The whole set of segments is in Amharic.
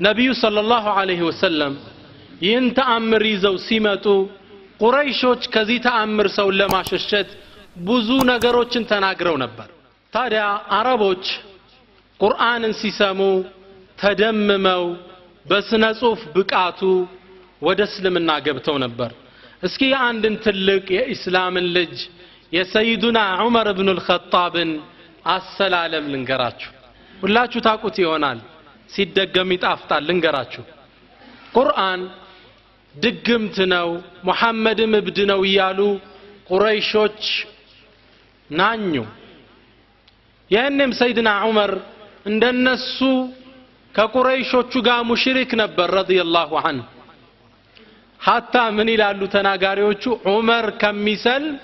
ነብዩ ሰለላሁ ዐለይሂ ወሰለም ይህን ተአምር ይዘው ሲመጡ ቁረይሾች ከዚህ ተአምር ሰው ለማሸሸት ብዙ ነገሮችን ተናግረው ነበር። ታዲያ አረቦች ቁርአንን ሲሰሙ ተደምመው በስነ ጽሁፍ ብቃቱ ወደ እስልምና ገብተው ነበር። እስኪ አንድን ትልቅ የኢስላምን ልጅ የሰይዱና ዑመር ኢብኑ አልኸጣብን አሰላለም ልንገራችሁ። ሁላችሁ ታውቁት ይሆናል፣ ሲደገም ይጣፍጣል። ልንገራችሁ። ቁርአን ድግምት ነው ሙሐመድም እብድ ነው እያሉ ቁረይሾች ናኙ። ያንም ሰይድና ዑመር እንደነሱ ከቁረይሾቹ ጋር ሙሽሪክ ነበር ረዲየላሁ ዐንሁ። ሐታ ምን ይላሉ ተናጋሪዎቹ? ዑመር ከሚሰልም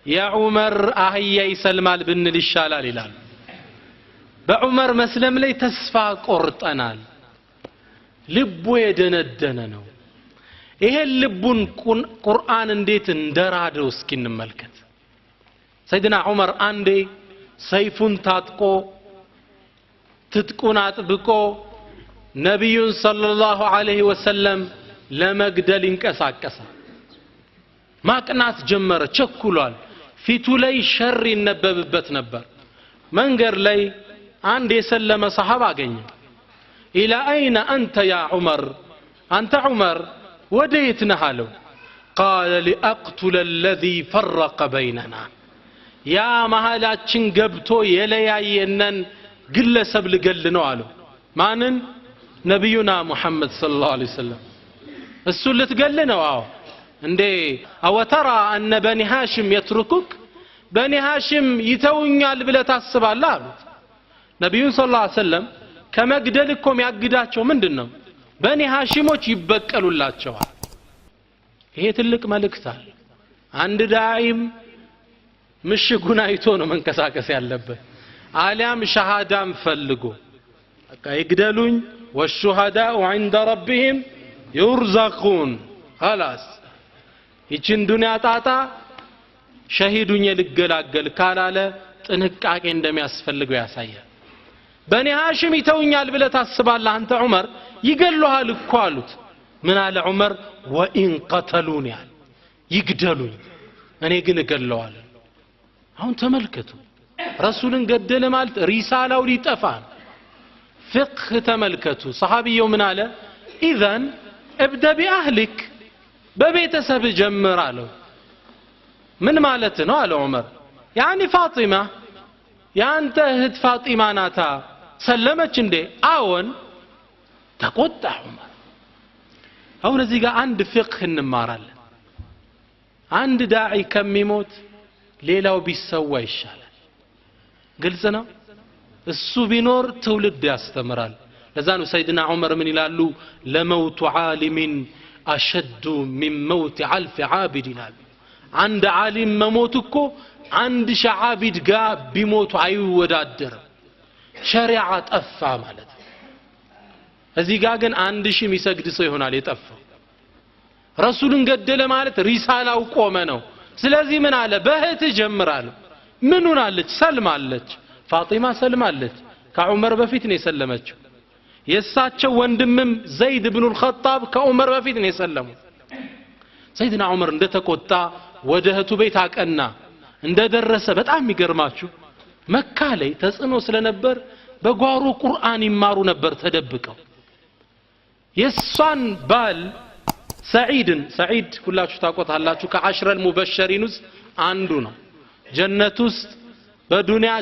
የዑመር አህያ ይሰልማል ብንል ይሻላል ይላሉ። በዑመር መስለም ላይ ተስፋ ቆርጠናል። ልቡ የደነደነ ነው። ይሄን ልቡን ቁርአን እንዴት እንደራደው እስኪ እንመልከት። ሰይድና ዑመር አንዴ ሰይፉን ታጥቆ ትጥቁን አጥብቆ ነብዩን ሰለላሁ ዐለይሂ ወሰለም ለመግደል ይንቀሳቀሳል። ማቅናት ጀመረ፣ ቸኩሏል። ፊቱ ላይ ሸር ይነበብበት ነበር። መንገድ ላይ አንድ የሰለመ ሰሃባ አገኘ። ኢላ አይነ አንተ ያ ዑመር፣ አንተ ዑመር ወዴት ነህ አለው። ቃለ ሊአቅቱለ الذي فرق بيننا፣ ያ መሃላችን ገብቶ የለያየነን ግለሰብ ልገል ነው አለው። ማንን? ነብዩና ሙሐመድ ሰለላሁ ዐለይሂ ወሰለም። እሱ ልትገል ነው? አዎ። እንዴ አወተራ አነ በኒ ሃሽም የትሩኩክ፣ በኒ ሃሽም ይተውኛል ብለህ ታስባለህ አሉት። ነብዩን ሰለላሁ ዐለይሂ ወሰለም ከመግደል እኮ የሚያግዳቸው ምንድነው? በኒ ሃሽሞች ይበቀሉላቸዋል። ይሄ ትልቅ መልእክት አለ። አንድ ዳዒም ምሽጉን አይቶ ነው መንቀሳቀስ ያለበት። አሊያም ሸሃዳም ፈልጎ በቃ ይግደሉኝ ወሹሃዳኡ عند ربهم يرزقون خلاص ይችን ዱንያ ጣጣ ሸሂዱኝ ልገላገል ካላለ ጥንቃቄ እንደሚያስፈልገው ያሳያል። በኒ ሃሽም ይተውኛል ብለህ ታስባለህ አንተ ዑመር? ይገሉሃል እኮ አሉት። ምን አለ ዑመር? ወኢን ቀተሉኒ፣ ይግደሉኝ እኔ ግን እገለዋለሁ። አሁን ተመልከቱ፣ ረሱልን ገደለ ማለት ሪሳላው ሊጠፋ። ፍቅህ ተመልከቱ። ሰሃቢው ምን አለ? ኢዘን እብደ ቢአህሊክ፣ በቤተሰብ ጀምር አለው። ምን ማለት ነው አለ ዑመር። ያኒ ፋጢማ ያንተ እህት ፋጢማ ናታ ሰለመች እንዴ? አዎን። ተቆጣ ዑመር። አሁን እዚህ ጋር አንድ ፍቅህ እንማራለን። አንድ ዳዒ ከሚሞት ሌላው ቢሰዋ ይሻላል። ግልጽ ነው። እሱ ቢኖር ትውልድ ያስተምራል። ለዛ ነው ሰይድና ዑመር ምን ይላሉ? ለመውቱ ዓሊሚን አሸዱ ሚን መውት አልፍ ዓቢድ ይላሉ። አንድ ዓሊም መሞት እኮ አንድ ሺህ ዓቢድ ጋር ቢሞቱ አይወዳደርም። ሸሪዓ ጠፋ ማለት ነው። እዚህ ጋር ግን 1000 የሚሰግድ ሰው ይሆናል የጠፋው። ረሱልን ገደለ ማለት ሪሳላው ቆመ ነው። ስለዚህ ምን አለ? በእህት ጀምራለሁ። ምን ሆናለች? ሰልማለች። ፋጢማ ሰልማለች። ከዑመር በፊት ነው የሰለመችው። የሳቸው ወንድምም ዘይድ ኢብኑ አልኸጣብ ከዑመር በፊት ነው የሰለሙ። ሰይድና ዑመር እንደተቆጣ ወደ እህቱ ቤት አቀና። እንደደረሰ በጣም የሚገርማችሁ መካ ላይ ተጽዕኖ ስለነበር በጓሮ ቁርአን ይማሩ ነበር ተደብቀው። የሷን ባል ሰዒድ ሁላችሁ ታውቁታላችሁ። ከ10 ሙበሸሪን ውስጥ አንዱ ነው። ጀነት ውስጥ በዱንያ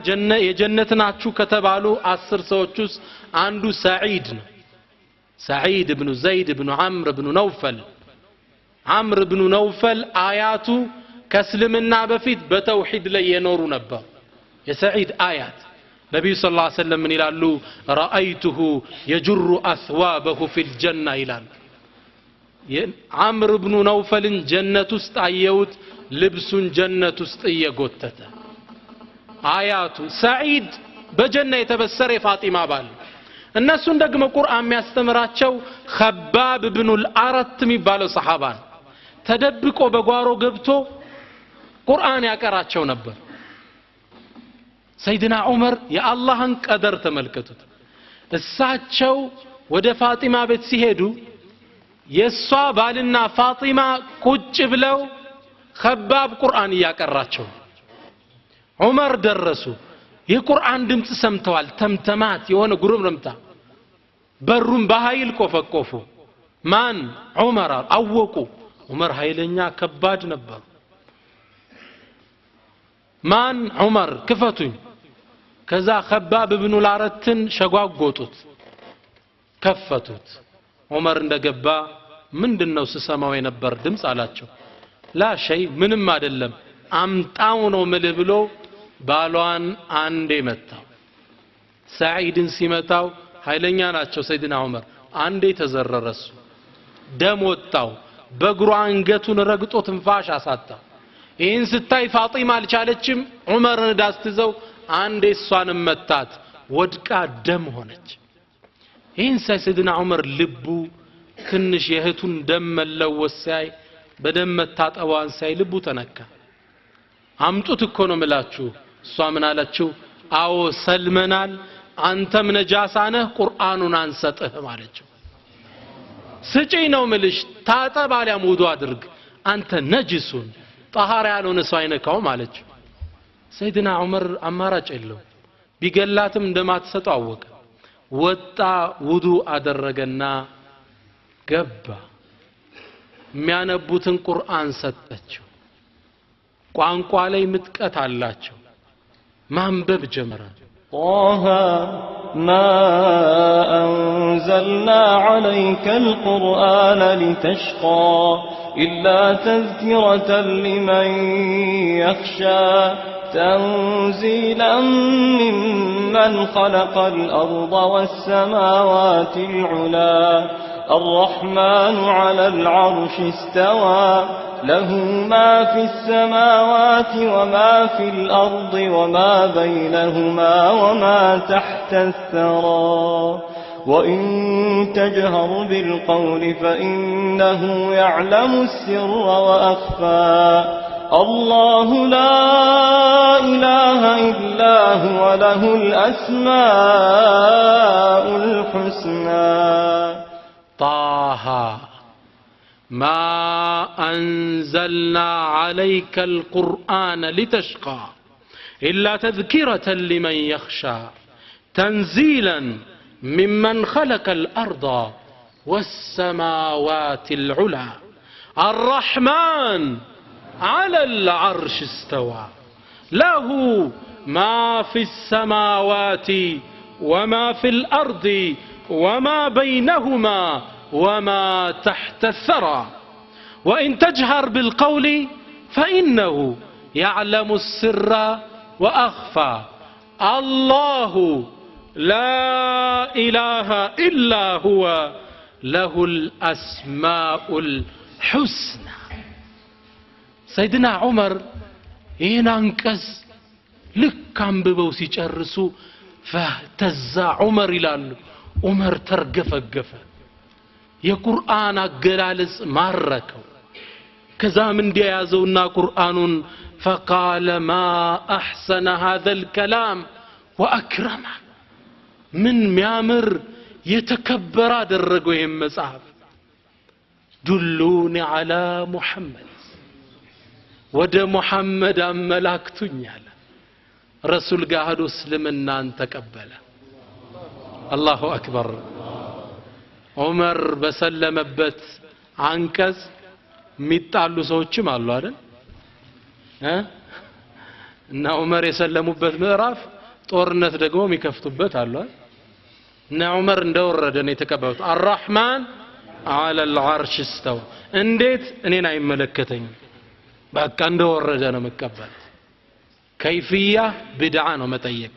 የጀነት ናችሁ ከተባሉ 10 ሰዎች ውስጥ አንዱ ሰዒድ ነው። ሰዒድ ኢብኑ ዘይድ ኢብኑ ዐምር ኢብኑ ነውፈል። ዐምር ኢብኑ ነውፈል አያቱ ከእስልምና በፊት በተውሂድ ላይ የኖሩ ነበር። የሰዒድ አያት ነብዩ ሰለላሁ ዐለይሂ ወሰለም ምን ይላሉ? ረአይቱሁ የጅሩ አስዋበሁ ፊል ጀና ይላሉ። ዐምር ኢብኑ ነውፈልን ጀነት ውስጥ አየሁት ልብሱን ጀነት ውስጥ እየጎተተ። አያቱ ሰዒድ በጀና የተበሰረ የፋጢማ ባል። እነሱን ደግሞ ቁርአን የሚያስተምራቸው ኸባብ ኢብኑ አልአረት የሚባለው ሰሃባ ነው። ተደብቆ በጓሮ ገብቶ ቁርአን ያቀራቸው ነበር። ሰይድና ዑመር የአላህን ቀደር ተመልከቱት። እሳቸው ወደ ፋጢማ ቤት ሲሄዱ የሷ ባልና ፋጢማ ቁጭ ብለው ኸባብ ቁርአን ያቀራቸው ዑመር ደረሱ የቁርአን ድምጽ ሰምተዋል ተምተማት የሆነ ጉርምርምታ በሩን በኃይል ቆፈቆፉ ማን ዑመር አወቁ ዑመር ኃይለኛ ከባድ ነበር ማን ዑመር ክፈቱኝ ከዛ ኸባብ ኢብኑ ላረትን ሸጓጎጡት ከፈቱት ዑመር እንደገባ ምንድነው ስሰማው የነበር ድምጽ አላቸው ላ ሸይ ምንም አይደለም አምጣው ነው ምልህ ብሎ ባሏን አንዴ መታው ሰዒድን ሲመታው ኃይለኛ ናቸው ሰይድና ዑመር አንዴ ተዘረረሱ ደም ወጣው በእግሩ አንገቱን ረግጦ ትንፋሽ አሳጣ ይህን ስታይ ፋጢማ አልቻለችም ዑመርን ዳስትዘው አንዴ እሷንም መታት ወድቃ ደም ሆነች ይህን ሳይ ሰይድና ዑመር ልቡ ትንሽ የእህቱን ደም መለወስ ሳይ በደም መታጠቧን ሳይ ልቡ ተነካ አምጡት እኮ ነው ምላችሁ እሷ ምን አለችው አዎ ሰልመናል አንተም ነጃሳ ነህ ቁርአኑን አንሰጥህ ማለችው ስጪኝ ነው ምልሽ ታጠብ አልያም ውዱ አድርግ አንተ ነጅሱን طهارة ያልሆነ ሰው አይነካው ማለችው ሰይድና ዑመር አማራጭ የለው ቢገላትም እንደማትሰጠው አወቀ ወጣ ውዱ አደረገና ገባ የሚያነቡትን ቁርአን ሰጠችው ቋንቋ ላይ ምጥቀት አላቸው ማንበብ ጀመረ طه ما أنزلنا عليك القرآن لتشقى إلا تذكرة لمن يخشى تنزيلا ممن خلق الأرض والسماوات العلا الرحمن على العرش استوى له ما في السماوات وما في الأرض وما بينهما وما تحت الثرى وإن تجهر بالقول فإنه يعلم السر وأخفى الله لا إله إلا هو له الأسماء الحسنى طه ما أنزلنا عليك القرآن لتشقى إلا تذكرة لمن يخشى تنزيلا ممن خلق الأرض والسماوات العلا الرحمن على العرش استوى له ما في السماوات وما في الأرض وما بينهما وما تحت الثرى وإن تجهر بالقول فإنه يعلم السر وأخفى الله لا إله إلا هو له الأسماء الحسنى سيدنا عمر ينانكس لك አንብበው ሲጨርሱ فاهتز عمر ይላሉ عمر ተርገፈገፈ የቁርአን አገላለጽ ማረከው ከዛም እንዲያያዘውና ቁርአኑን فقال ما احسن هذا الكلام واكرمه من ሚያምር የተከበረ አደረገው ይሄን መጽሐፍ دلوني على محمد ወደ ሙሐመድ አመላክቱኝ አለ ረሱል ጋር ሄዶ እስልምናን ተቀበለ አላሁ አክበር ዑመር በሰለመበት አንቀጽ ሚጣሉ ሰዎችም አሉ አይደል እና ዑመር የሰለሙበት ምዕራፍ ጦርነት ደግሞ የሚከፍቱበት አሉ እና ዑመር እንደወረደ ነው የተቀበሉት الرحمن على العرش استوى እንዴት እኔን አይመለከተኝም በቃ እንደወረደ ነው መቀበል كيفية بدعة ነው መጠየቅ